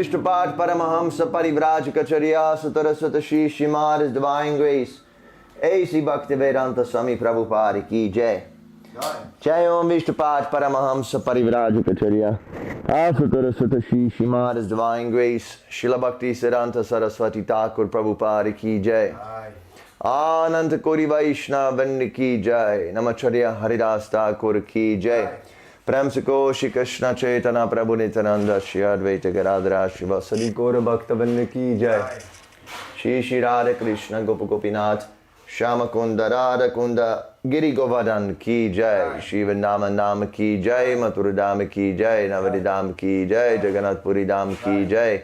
Vishnupat Paramahamsa Parivraj Kacharya Sutaraswata Shri Shrimad His Divine Grace A.C. Bhaktivedanta Swami Prabhupada Ki Jai. Jai Om Vishnupat Paramahamsa Parivraj Kacharya Sutaraswata Shri Shrimad His Divine Grace Srila Bhakti Siddhanta Saraswati Thakur Prabhupada Ki Jai. Ananta Kori Vaishnava Vrinda Ki Jai. Namacharya Haridas Thakur Ki Jai. Prem se ko Shri Krishna Chaitanya Prabhu Nityananda Shri Advaita Gadadhara Shri Vasadi Gaura Bhakta Vrinda Ki Jai. Shri Shri Radha Krishna Gopa Gopinath Shama Kunda Radha Kunda Giri Govardhan ki jai, Shiva Nama Nama ki jai, Mathura Dham ki jai, Navadi Dham ki jai, Jagannath Puri Dham ki jai,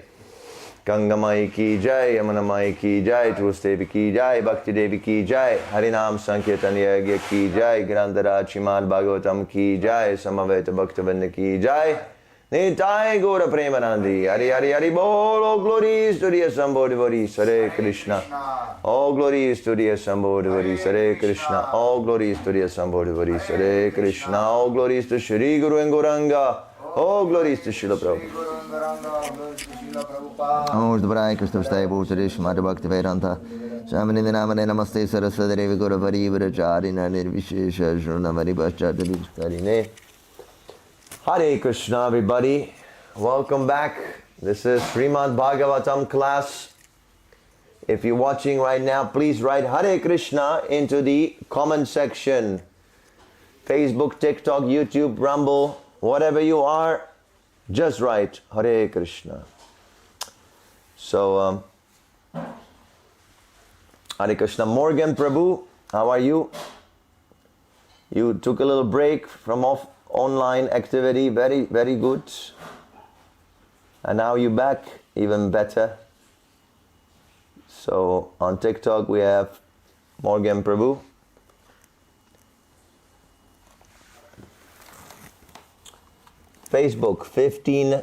Ganga Mai ki jai, Yamuna Mai ki jai, Tulsi Devi ki jai, Bhakti Devi ki jai, Harinam Sankirtan Yagya ki jai, Grantaraj Srimad Bhagavatam ki jai, Samaveta Bhaktivinoda ki jai, Nitai Gaura Premanandi, Hari Hari Hari Bol, all glories to the Assembled devotees, Hare Krishna. All glories to the Assembled devotees, Hare Krishna. All glories to the Assembled devotees, Hare Krishna. All glories to Shri Guru and Gauranga. All glories to Srila Prabhupada. Om Dvarai Krishna Vastai Bhutarish Madhya Bhakti Vedanta. Shamani Namane Namaste Saraswati Devi Guru Vari Viracharina Nirvishesha Shunamari Bhascharine. Hare Krishna, everybody. Welcome back. This is Srimad Bhagavatam class. If you're watching right now, please write Hare Krishna into the comment section. Facebook, TikTok, YouTube, Rumble, whatever you are, just write Hare Krishna. So, Hare Krishna. Morgan Prabhu, how are you? You took a little break from online activity, very, very good. And now you're back, even better. So on TikTok we have Morgan Prabhu. Facebook, 15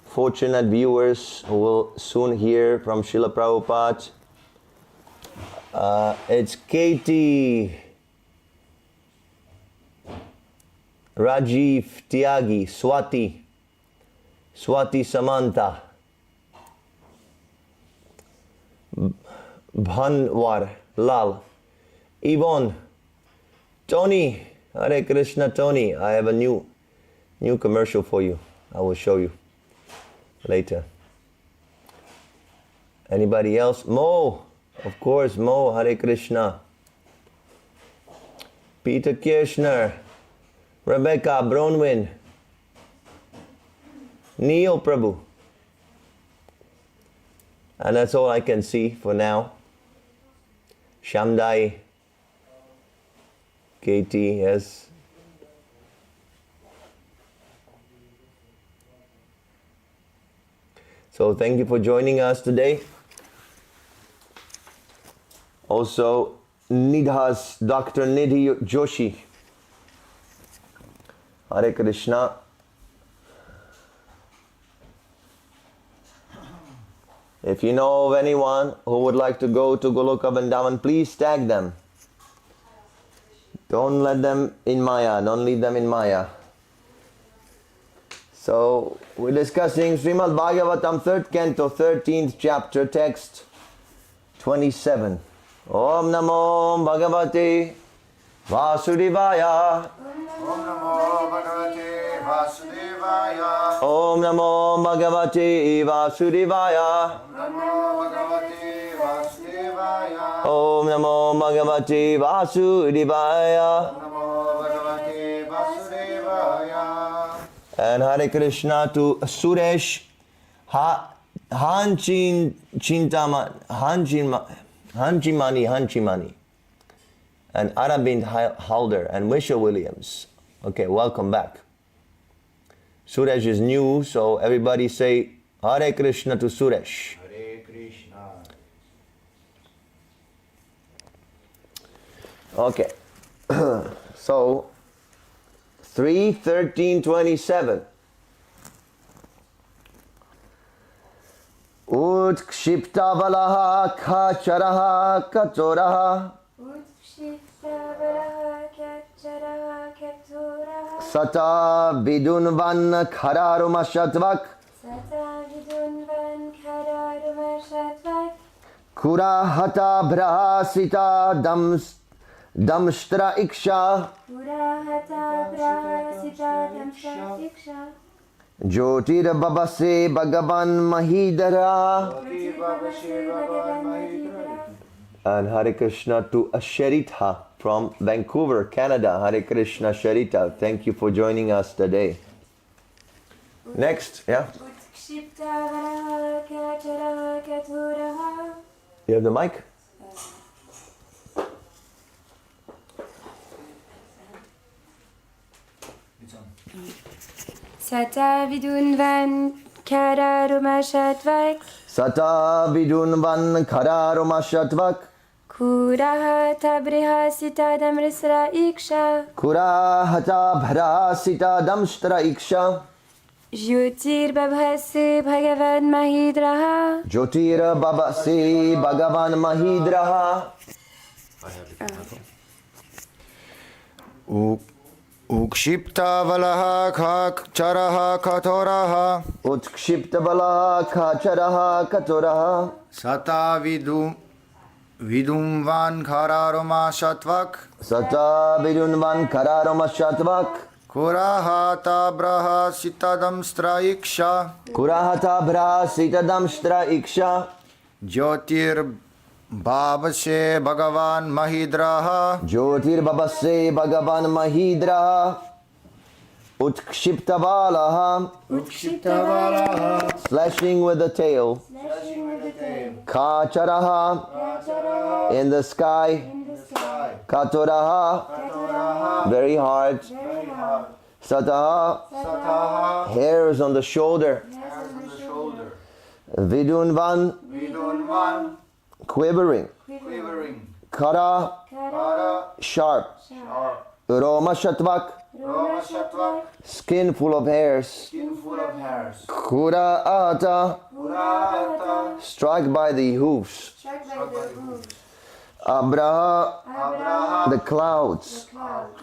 fortunate viewers who will soon hear from Srila Prabhupada. It's Katie, Rajiv, Tyagi, Swati Samantha, Bhanwar, Lal, Yvonne, Tony, Hare Krishna Tony. I have a new commercial for you. I will show you later. Anybody else? Mo, of course, Mo, Hare Krishna. Peter Kirchner, Rebecca, Bronwyn, Neil Prabhu. And that's all I can see for now. Shamdai, Katie, yes. So thank you for joining us today. Also, Nidhas, Dr. Nidhi Joshi. Hare Krishna. If you know of anyone who would like to go to Goloka Vrindavan, please tag them. Don't let them in Maya. Don't leave them in Maya. So, we're discussing Srimad Bhagavatam, 3rd Canto, 13th chapter, text 27. Om Namo Bhagavate Vasudevaya. Om Namo Bhagavate Vasudevaya. Om Namo Bhagavate Vasudevaya. Om Namo Bhagavate Vasudevaya. Om Namo Bhagavate Vasudevaya. Om Namo Bhagavate Vasudevaya. And Hare Krishna to Suresh Hanchimani, and Aravind Halder and Wisha Williams. Okay, welcome back. Suresh is new, so everybody say Hare Krishna to Suresh. Hare Krishna. Okay, so 3:13:27. Utkshipta valaha khacharaha katoraha Sata vidunvan khararumashatvak Kurahata brahasita damshtra iksha Jyotir babase bhagavan mahidara. And Hare Krishna to Asharita from Vancouver, Canada. Hare Krishna Sharita. Thank you for joining us today. Next, yeah. You have the mic? Sata vidunvan kararumashatvak Sata vidunvan kararumashatvak Kuraha tabrihasita damrisra iksha Kurahata bhrasita damstra iksha Jyotir babhase bhagavad mahidraha Jyotira babasi bhagavan mahidraha Ukshipta valaha charaha katoraha Utkshipta bala kacharaha katoraha Sata vidumvan khararoma shatvak Sata vidunvan kararumashatvak Kurahata braha sitadam straiksha Kurahata bhrasita damstra iksha Jyotir Babase Bhagavan Mahidraha Jyotir babase bhagavan mahidraha Utkshipta balaha Ukshitavalaha Slashing with the tail Kacharaha in the sky Katoraha very hard Sataha hairs on the shoulder Vidunvan quivering Kara sharp Roma Shatvak skin full of hairs Kuraata struck by the hoofs Abraha the clouds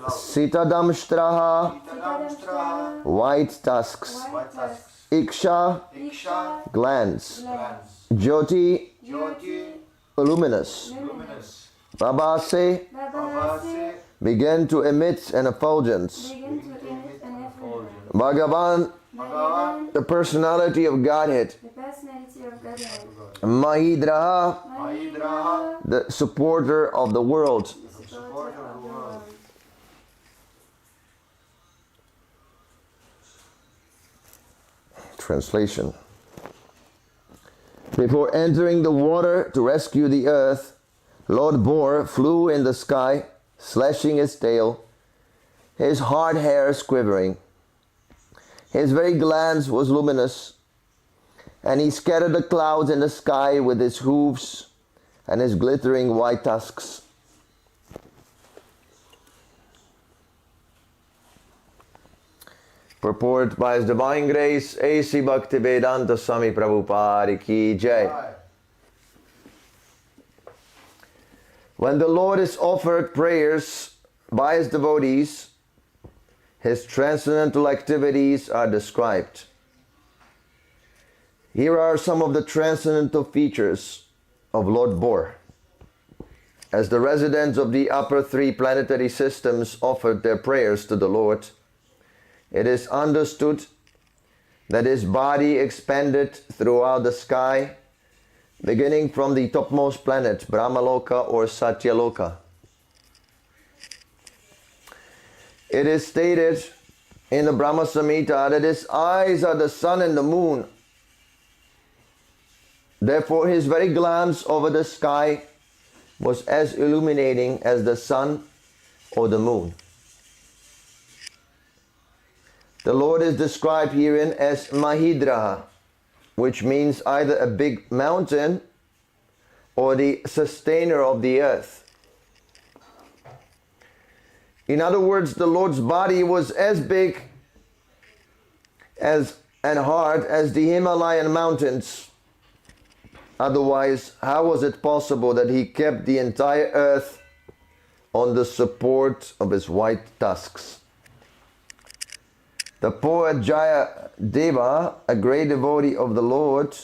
Sitadamshtraha white tusks Iksha glands Jyoti luminous Babase began to emit an effulgence Bhagavan the personality of Godhead Mahidraha the supporter of the world Translation Before entering the water to rescue the earth, Lord Boar flew in the sky, slashing his tail, his hard hairs quivering. His very glance was luminous, and he scattered the clouds in the sky with his hooves and his glittering white tusks. Purport by His Divine Grace, A.C. Bhaktivedanta Swami Prabhupada Ki Jai. When the Lord is offered prayers by His devotees, His transcendental activities are described. Here are some of the transcendental features of Lord Boar. As the residents of the upper three planetary systems offered their prayers to the Lord, it is understood that his body expanded throughout the sky, beginning from the topmost planet, Brahmaloka or Satyaloka. It is stated in the Brahma Samhita that his eyes are the sun and the moon. Therefore, his very glance over the sky was as illuminating as the sun or the moon. The Lord is described herein as Mahidraha, which means either a big mountain or the sustainer of the earth. In other words, the Lord's body was as big and hard as the Himalayan mountains. Otherwise, how was it possible that he kept the entire earth on the support of his white tusks? The poet Jaya Deva, a great devotee of the Lord,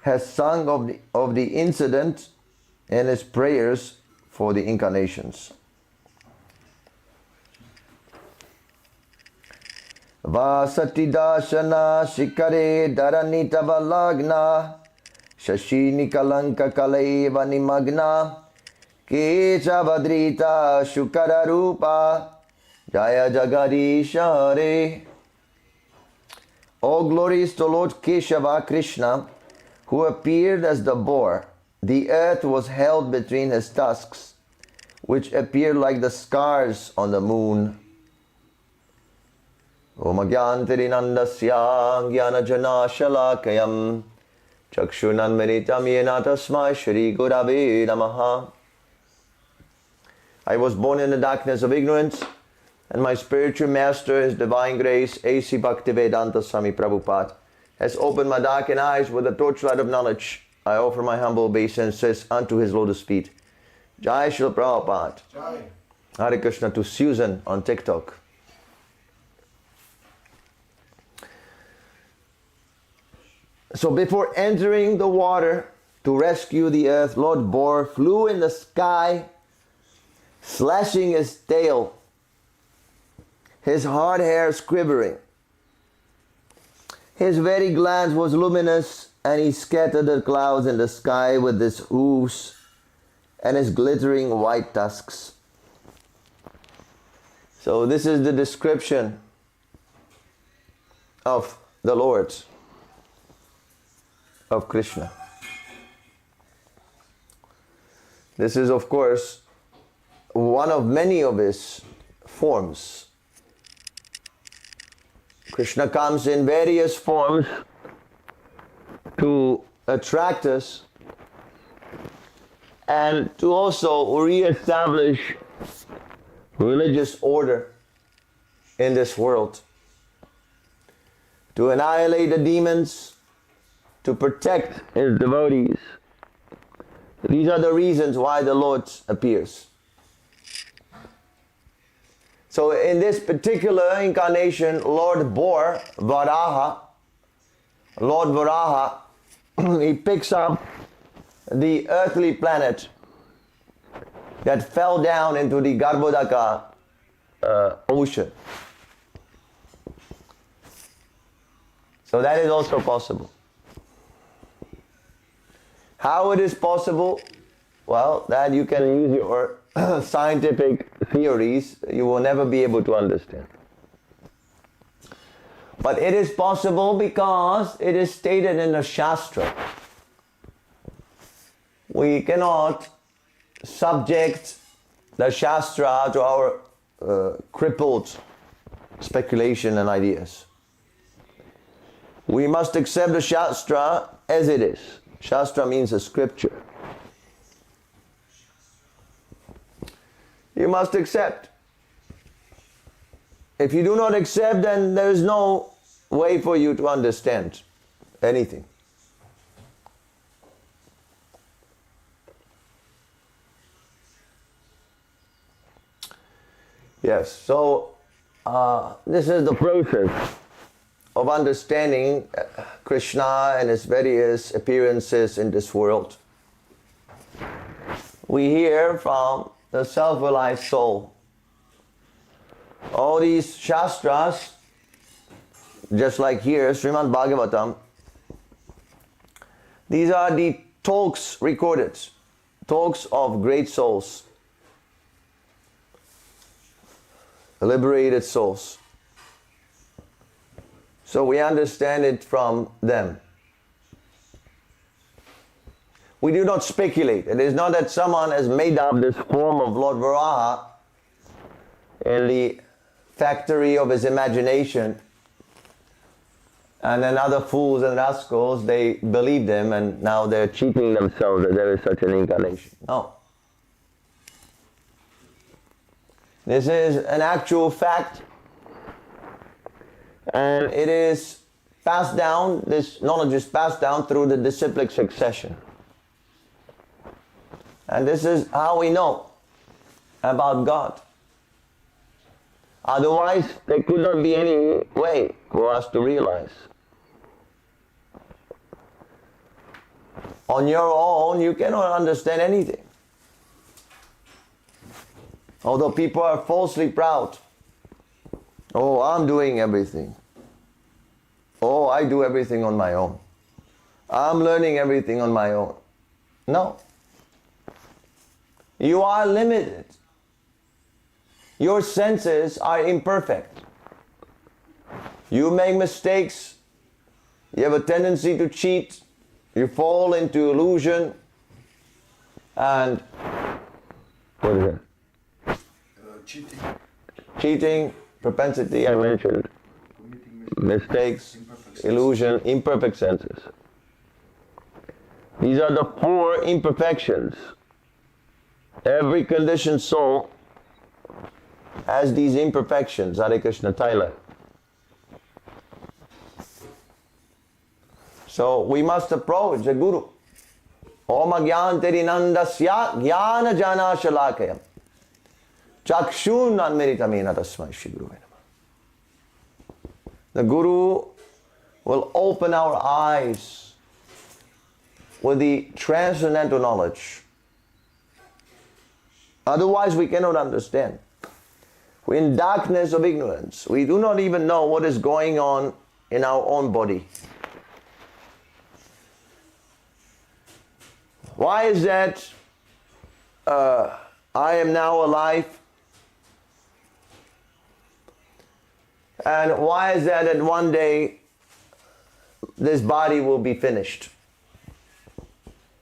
has sung of the incident in his prayers for the incarnations. Vasati dashana shikare dharanita valagna shashini kalanka kalaiva nimagna kecha vadrita shukara rupa Jaya Jagadish Hare. All glories to Lord Keshava Krishna, who appeared as the boar. The earth was held between his tusks, which appeared like the scars on the moon. Om Agyantirinandasya Gyanajana Shalakayam Chakshunanmanitam Yena Tasmai Shri Gurave Namaha. I was born in the darkness of ignorance, and my spiritual master, His Divine Grace, A.C. Bhaktivedanta Swami Prabhupada, has opened my darkened eyes with the torchlight of knowledge. I offer my humble obeisances unto His lotus feet. Jai Srila Prabhupada. Jai. Hare Krishna to Susan on TikTok. So before entering the water to rescue the earth, Lord Boar flew in the sky, slashing his tail, his hard hairs quivering. His very glance was luminous, and he scattered the clouds in the sky with his hooves and his glittering white tusks. So this is the description of the Lord, of Krishna. This is, of course, one of many of his forms. Krishna comes in various forms to attract us and to also re-establish religious order in this world, to annihilate the demons, to protect His devotees. These are the reasons why the Lord appears. So in this particular incarnation, Lord Boar, Varaha, Lord Varaha, he picks up the earthly planet that fell down into the Garbhodaka ocean. So that is also possible. How it is possible? Well, that you can use your scientific theories. You will never be able to understand. But it is possible because it is stated in the Shastra. We cannot subject the Shastra to our crippled speculation and ideas. We must accept the Shastra as it is. Shastra means a scripture. You must accept. If you do not accept, then there is no way for you to understand anything. Yes, so this is the process of understanding Krishna and His various appearances in this world. We hear from the self-realized soul. All these Shastras, just like here, Srimad Bhagavatam, these are the talks recorded, talks of great souls, liberated souls. So we understand it from them. We do not speculate. It is not that someone has made up this form of Lord Varaha in the factory of his imagination, and then other fools and rascals, they believe them, and now they're cheating themselves that there is such an incarnation. No. This is an actual fact, and it is passed down, this knowledge is passed down through the disciplic succession. And this is how we know about God. Otherwise, there could not be any way for us to realize. On your own, you cannot understand anything. Although people are falsely proud. Oh, I'm doing everything. Oh, I do everything on my own. I'm learning everything on my own. No. You are limited. Your senses are imperfect. You make mistakes. You have a tendency to cheat. You fall into illusion. And what is it? Cheating. Cheating, propensity, I mentioned. mistakes, illusion, imperfect senses. These are the 4 imperfections. Every conditioned soul has these imperfections. Hare Krishna Taila. So we must approach the Guru. Om Agyantari Nandasya Jnana Jana Shalakayam Chakshun Anmeritamena Tasmai Shri Guru Namah. The Guru will open our eyes with the transcendental knowledge. Otherwise we cannot understand. We're in darkness of ignorance. We do not even know what is going on in our own body. Why is that I am now alive? And why is that one day this body will be finished?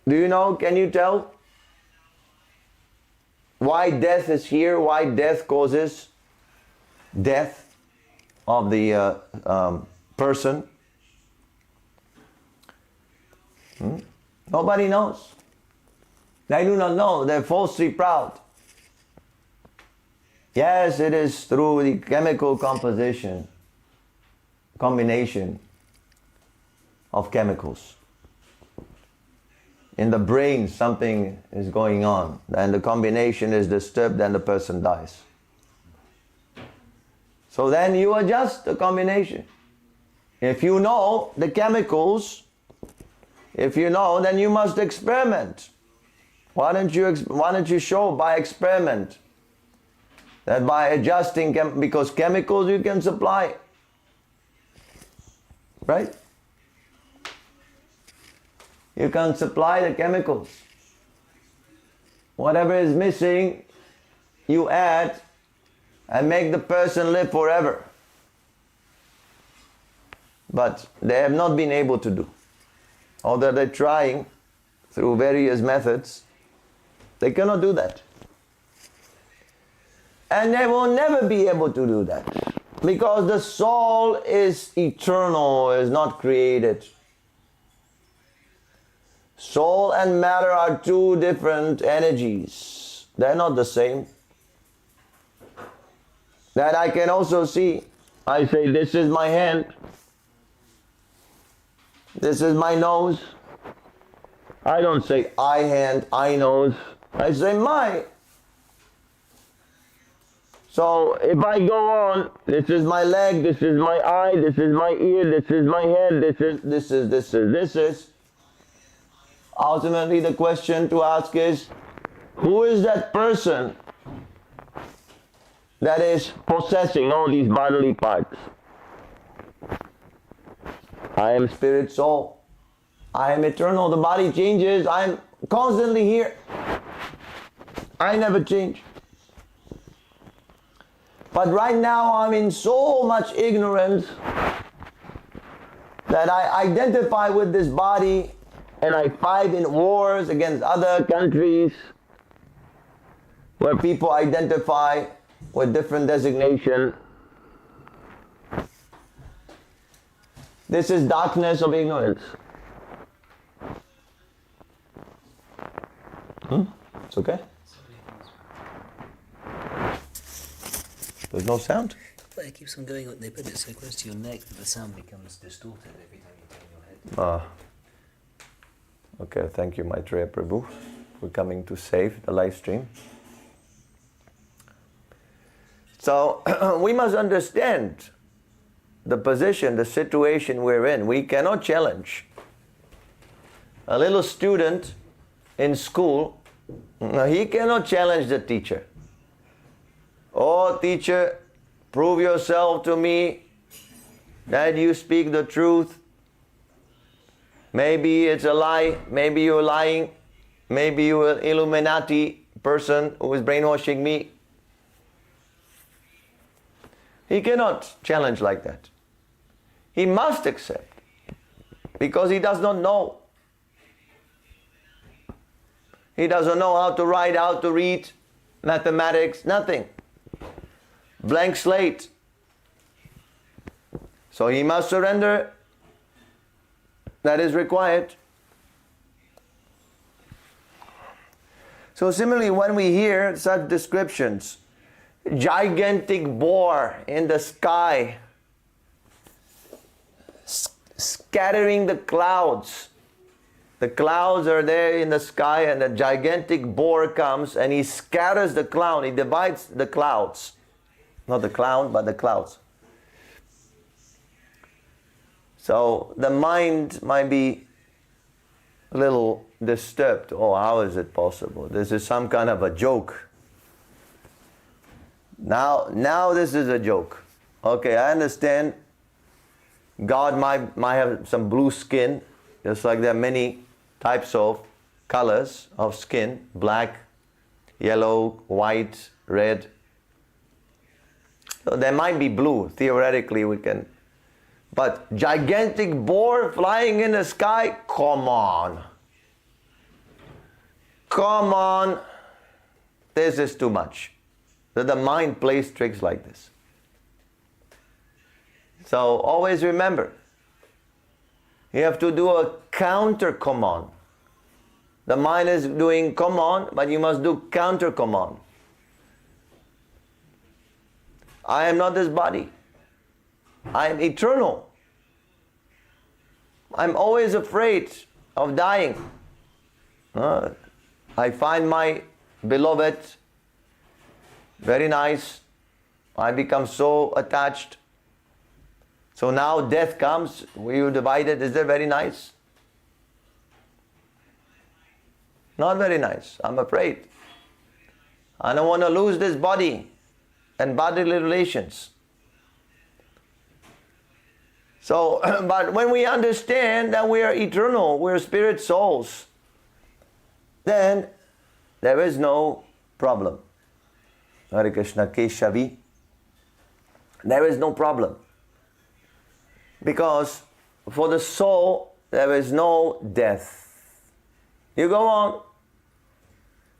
Do you know? Can you tell? Why death is here? Why death causes death of the person? Nobody knows. They do not know. They're falsely proud. Yes, it is through the chemical combination of chemicals. In the brain something is going on, and the combination is disturbed, then the person dies. So then you adjust the combination. If you know the chemicals, if you know, then you must experiment. Why don't you show by experiment that by adjusting, because chemicals you can supply, right? You can supply the chemicals. Whatever is missing, you add and make the person live forever. But they have not been able to do. Although they're trying through various methods, they cannot do that. And they will never be able to do that. Because the soul is eternal, is not created. Soul and matter are 2 different energies. They're not the same. That I can also see. I say, this is my hand. This is my nose. I don't say I hand, I nose. I say my. So if I go on, this is my leg, this is my eye, this is my ear, this is my head, this is. Ultimately the question to ask is, who is that person that is possessing all these bodily parts? I am spirit soul. I am eternal. The body changes. I am constantly here. I never change. But right now I'm in so much ignorance that I identify with this body and I fight in wars against other countries where people identify with different designation. This is darkness of ignorance. It's okay? There's no sound? But it keeps on going on. They put it so close to your neck that the sound becomes distorted every time you turn your head. Okay, thank you, Maitreya Prabhu, for coming to save the live stream. So, we must understand the position, the situation we're in. We cannot challenge. A little student in school, he cannot challenge the teacher. Oh, teacher, prove yourself to me that you speak the truth. Maybe it's a lie, maybe you're lying, maybe you're an Illuminati person who is brainwashing me. He cannot challenge like that. He must accept, because he does not know. He doesn't know how to write, how to read, mathematics, nothing. Blank slate. So he must surrender. That is required. So similarly, when we hear such descriptions, gigantic boar in the sky, scattering the clouds. The clouds are there in the sky, and the gigantic boar comes and he scatters the cloud. He divides the clouds. Not the cloud, but the clouds. So the mind might be a little disturbed. Oh, how is it possible? This is some kind of a joke. Now this is a joke. Okay, I understand. God might have some blue skin, just like there are many types of colors of skin, black, yellow, white, red. So there might be blue, theoretically we can. But gigantic boar flying in the sky, come on. Come on. This is too much. That the mind plays tricks like this. So always remember, you have to do a counter command. The mind is doing command, but you must do counter command. I am not this body. I am eternal. I'm always afraid of dying. I find my beloved very nice. I become so attached. So now death comes, we will divide it. Is that very nice? Not very nice. I'm afraid. I don't want to lose this body and bodily relations. So, but when we understand that we are eternal, we are spirit souls, then there is no problem. Hare Krishna Keshavi. There is no problem. Because for the soul, there is no death. You go on.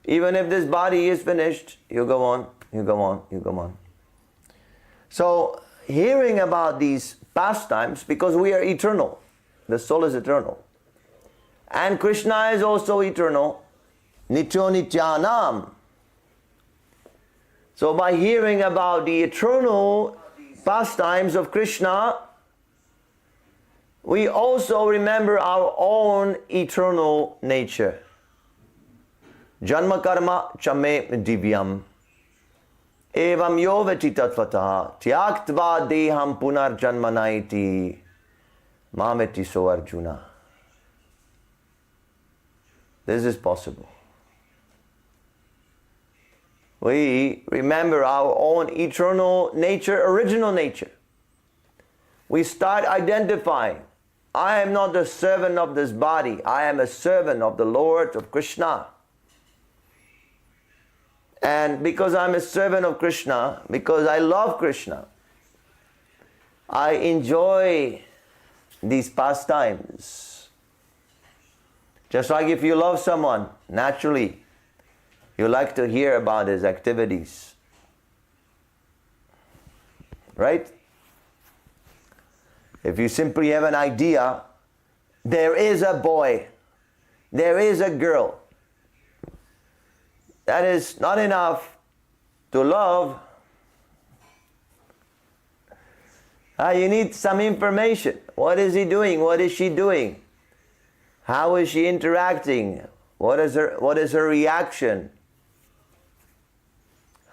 Even if this body is finished, you go on, you go on, you go on. So, hearing about these pastimes, because we are eternal, the soul is eternal. And Krishna is also eternal. Nityo Nityanam. So by hearing about the eternal pastimes of Krishna, we also remember our own eternal nature. Janma karma chame divyam. Evam yovati tatvataha tyaktva deham punar janmanaiti mameti so Arjuna. This is possible. We remember our own eternal nature, original nature. We start identifying, I am not the servant of this body, I am a servant of the Lord, of Krishna. And because I'm a servant of Krishna, because I love Krishna, I enjoy these pastimes. Just like if you love someone, naturally, you like to hear about his activities. Right? If you simply have an idea, there is a boy, there is a girl, that is not enough to love. You need some information. What is he doing? What is she doing? How is she interacting? What is her reaction?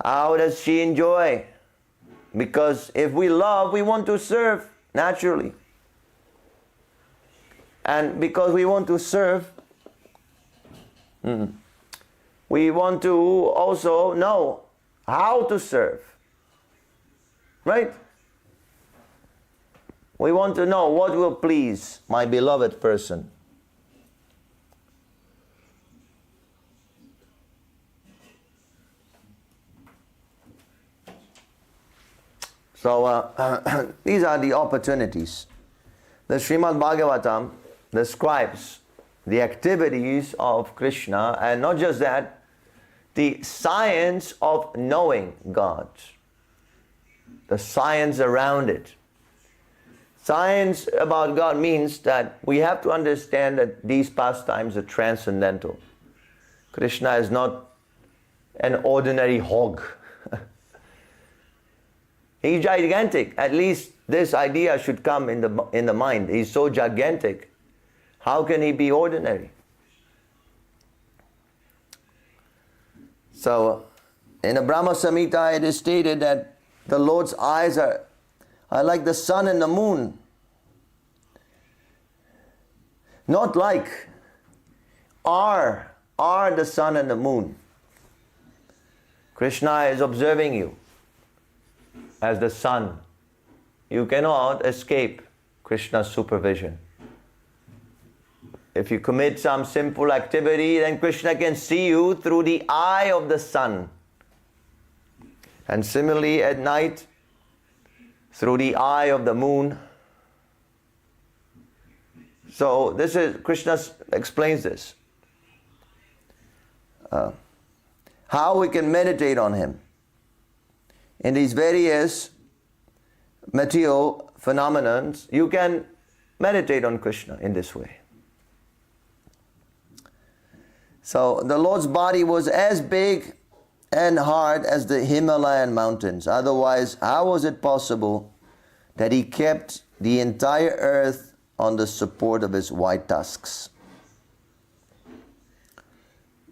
How does she enjoy? Because if we love, we want to serve naturally. And because we want to serve, we want to also know how to serve. Right? We want to know what will please my beloved person. So these are the opportunities. The Srimad Bhagavatam describes the activities of Krishna, and not just that, the science of knowing God, the science around it. Science about God means that we have to understand that these pastimes are transcendental. Krishna is not an ordinary hog. He's gigantic. At least this idea should come in the mind. He's so gigantic. How can he be ordinary? So, in the Brahma Samhita it is stated that the Lord's eyes are like the sun and the moon. Not like, are the sun and the moon. Krishna is observing you as the sun. You cannot escape Krishna's supervision. If you commit some simple activity, then Krishna can see you through the eye of the sun. And similarly at night, through the eye of the moon. So this is, Krishna explains this. How we can meditate on him. In these various material phenomena, you can meditate on Krishna in this way. So the Lord's body was as big and hard as the Himalayan mountains. Otherwise, how was it possible that he kept the entire earth on the support of his white tusks?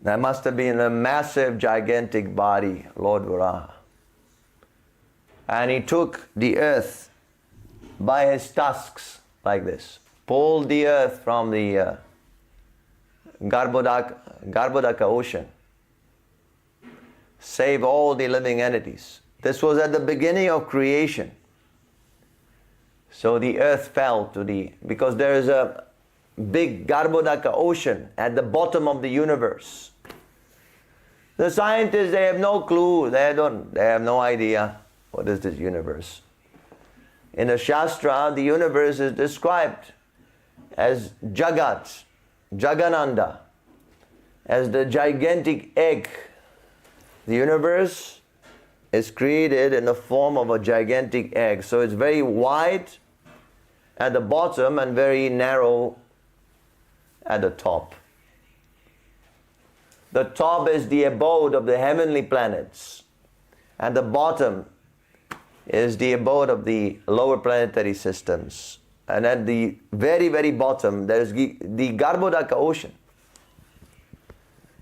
That must have been a massive, gigantic body, Lord Varaha. And he took the earth by his tusks like this, pulled the earth from the Garbhodaka ocean, save all the living entities. This was at the beginning of creation. So the earth fell because there is a big Garbhodaka ocean at the bottom of the universe. The scientists, they have no clue, they have no idea what is this universe. In the Shastra, the universe is described as Jagat, Jagananda, as the gigantic egg. The universe is created in the form of a gigantic egg. So it's very wide at the bottom and very narrow at the top. The top is the abode of the heavenly planets, and the bottom is the abode of the lower planetary systems. And at the very, very bottom, there is the Garbhodaka ocean.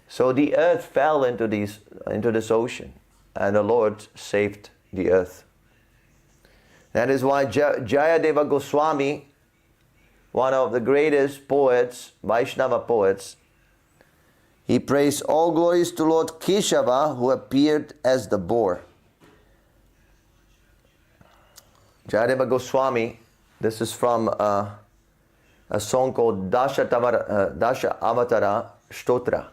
So the earth fell into this ocean, and the Lord saved the earth. That is why Jayadeva Goswami, one of the greatest poets, Vaishnava poets, he praised all glories to Lord Keshava, who appeared as the boar. Jayadeva Goswami, this is from a song called Dasha Avatara Stotra.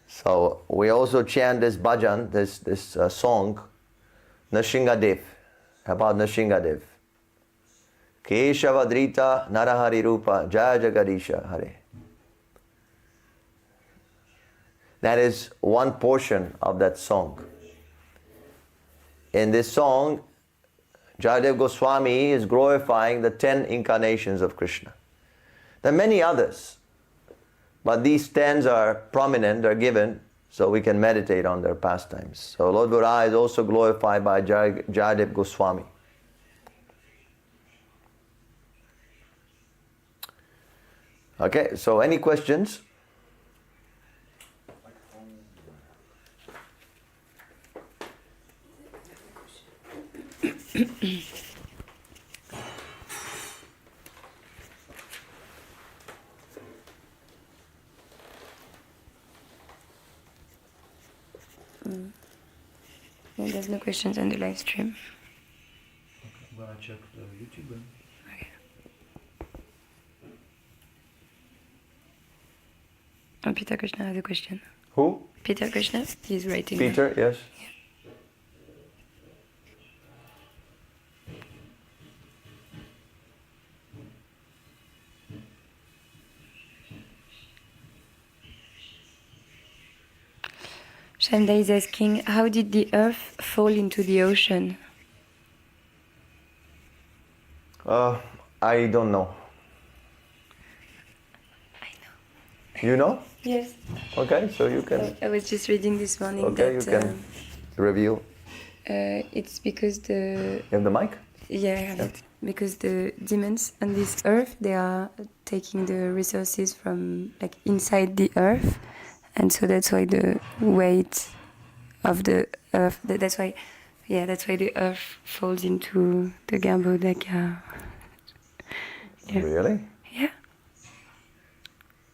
So we also chant this bhajan, this song, Nrsingadev, about Nrsingadev. Keshava Drita Narahari Rupa Jaya Jagadisha Hare. That is one portion of that song. In this song, Jayadeva Goswami is glorifying the 10 incarnations of Krishna. There are many others, but these 10 are prominent, they're given, so we can meditate on their pastimes. So Lord Varaha is also glorified by Jayadeva Goswami. Okay, so any questions? Yeah, there's no questions on the live stream. I'm going to check the YouTube then. Okay. And Peter Krishna has a question. Who? Peter Krishna, he's writing. Peter, yes. Shanda is asking, how did the earth fall into the ocean? I don't know. I know. You know? Yes. Okay, so you can. I was just reading this morning Okay, that you can reveal. it's because You have the mic? yeah, I have it. Because the demons on this earth, they are taking the resources from like inside the earth, and so that's why the weight of the earth. That's why the earth falls into the Gambhodaka. Yeah. Really? Yeah.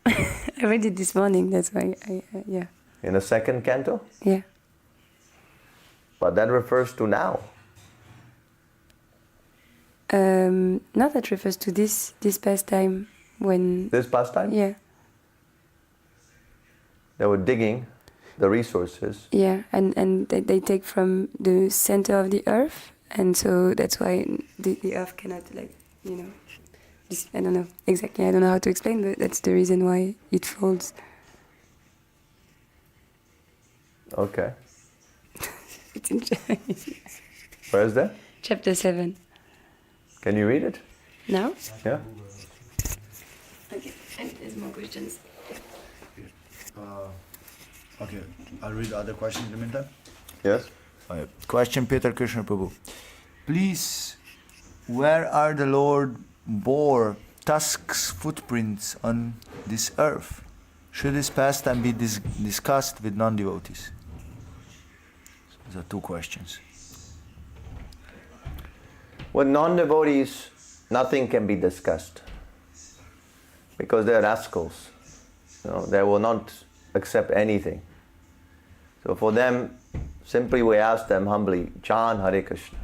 I read it this morning. That's why yeah. In a second canto? Yeah. But that refers to now. Now that refers to this pastime when. This pastime? Yeah. They were digging the resources. Yeah, and they take from the center of the earth, and so that's why the earth cannot, like, you know, this, I don't know exactly, I don't know how to explain, but that's the reason why it folds. Okay. It's in Where is that? chapter 7. Can you read it? Now? Yeah. Okay, and there's more questions. Okay, I'll read the other questions in the meantime. Yes. Okay. Question, Peter Krishna Prabhu. Please, where are the Lord bore tusks footprints on this earth? Should this pastime be discussed with non-devotees? So those are two questions. With non-devotees, nothing can be discussed because they are rascals. You know, they will not accept anything. So for them, simply we ask them humbly, chant Hare Krishna.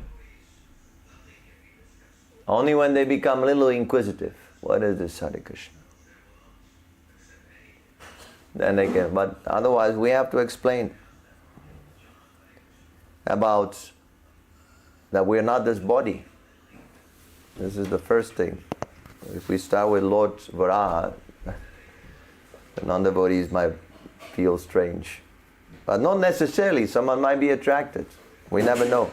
Only when they become a little inquisitive, what is this Hare Krishna? Then they can, but otherwise we have to explain about that we are not this body. This is the first thing. If we start with Lord Varaha, the non-devotees might feel strange. But not necessarily, someone might be attracted. We never know.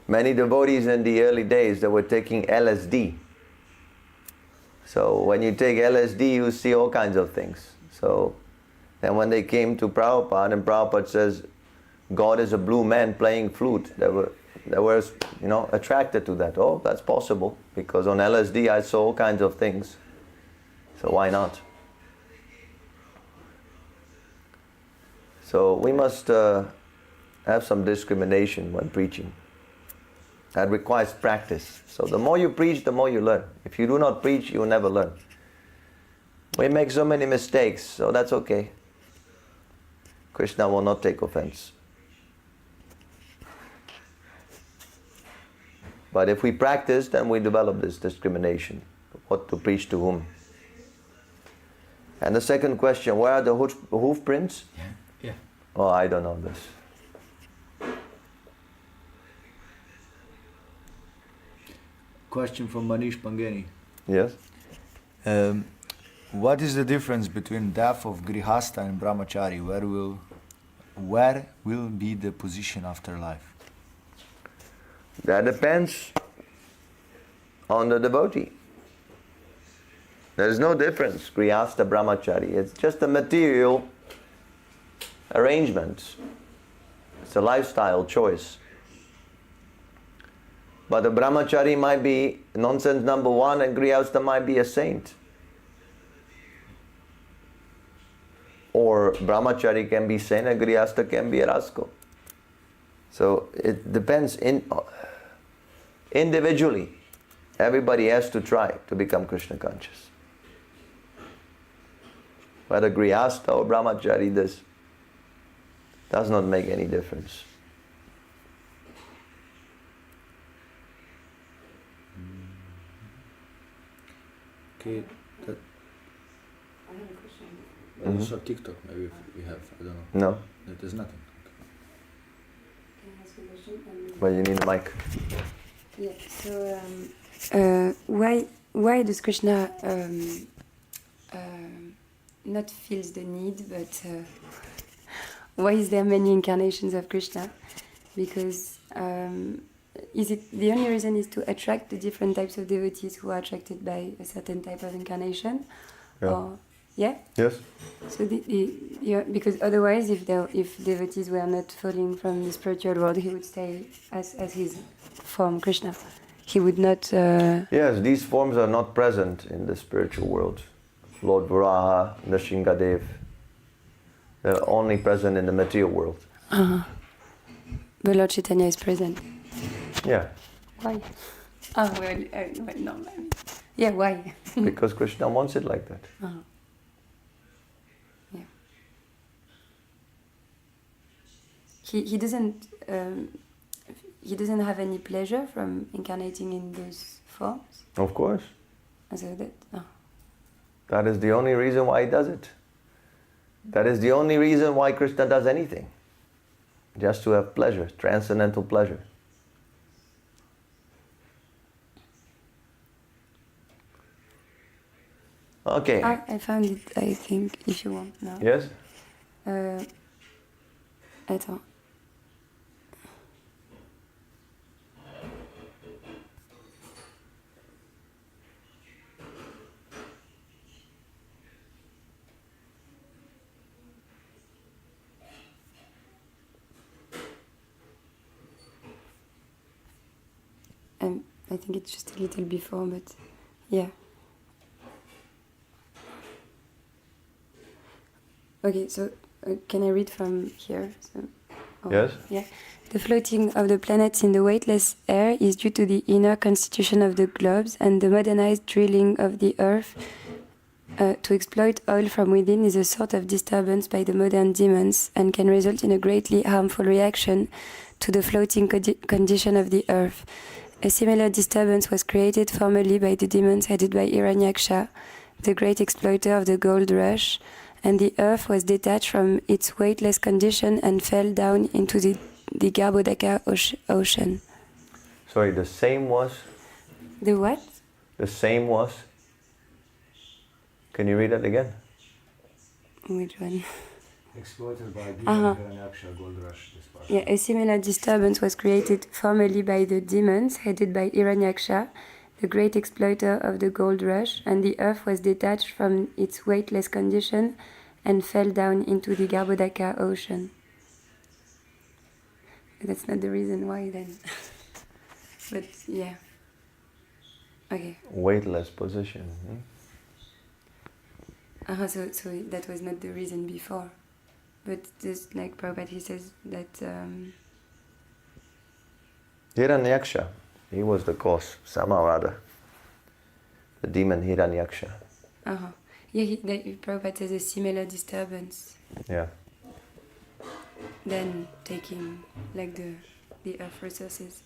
Many devotees in the early days, they were taking LSD. So when you take LSD, you see all kinds of things. So then when they came to Prabhupada, and Prabhupada says, God is a blue man playing flute, they were attracted to that. Oh, that's possible, because on LSD I saw all kinds of things. So why not? So we must have some discrimination when preaching. That requires practice. So the more you preach, the more you learn. If you do not preach, you will never learn. We make so many mistakes, so that's okay. Krishna will not take offense. But if we practice, then we develop this discrimination. What to preach to whom. And the second question, where are the hoof prints? Yeah. Oh, I don't know this. Question from Manish Pangeni. Yes? What is the difference between death of Grihastha and Brahmachari? Where will be the position after life? That depends on the devotee. There is no difference, Grihastha, Brahmachari. It's just a material arrangement. It's a lifestyle choice. But the Brahmachari might be nonsense number one and Grihastha might be a saint. Or Brahmachari can be saint and Grihastha can be a rascal. So it depends individually. Everybody has to try to become Krishna conscious. Whether Grihastha or Brahmachari, this does not make any difference. Okay. I have a question. Also TikTok, maybe we have, I don't know. No? There's nothing. Can I ask a question? But you need a mic. Yeah, so why does Krishna not feels the need, but why is there many incarnations of Krishna? because is it the only reason is to attract the different types of devotees who are attracted by a certain type of incarnation? Yeah. Or, yeah? Yes. So because otherwise, if devotees were not falling from the spiritual world, he would stay as his form, Krishna. He would not. Yes, these forms are not present in the spiritual world. Lord Varaha, Nrsimhadev, they're only present in the material world. But Lord Chaitanya is present. Yeah, Why? Oh well, no. Yeah, why? because Krishna wants it like that. Yeah. He doesn't. He doesn't have any pleasure from incarnating in those forms. Of course. So that. That is the only reason why he does it. That is the only reason why Krishna does anything. Just to have pleasure, transcendental pleasure. Okay. I found it, I think, if you want now. Yes? Attends. I think it's just a little before, but yeah. Okay, so can I read from here? Yes. Yeah. The floating of the planets in the weightless air is due to the inner constitution of the globes, and the modernized drilling of the earth to exploit oil from within is a sort of disturbance by the modern demons and can result in a greatly harmful reaction to the floating condition of the earth. A similar disturbance was created formerly by the demons headed by Hiranyaksha, the great exploiter of the gold rush, and the earth was detached from its weightless condition and fell down into the Garbhodaka ocean. Sorry, the same was? The what? The same was? Can you read that again? Which one? Exploited by Hiranyaksha gold rush. Yeah, a similar disturbance was created formerly by the demons headed by Hiranyaksha, the great exploiter of the gold rush, and the earth was detached from its weightless condition and fell down into the Garbhodaka ocean. That's not the reason why then. But yeah. Okay. Weightless position. So that was not the reason before. But just like Prabhupada, he says that... Hiranyaksha, he was the cause, somehow or other. The demon Hiranyaksha. Yeah, Prabhupada says a similar disturbance. Yeah. Then taking like the earth resources.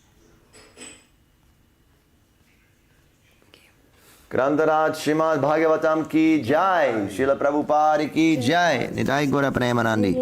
Grantaraj Srimad Bhagavatam ki jai, Srila Prabhupada ki jai, Nidai Gora Premanandi.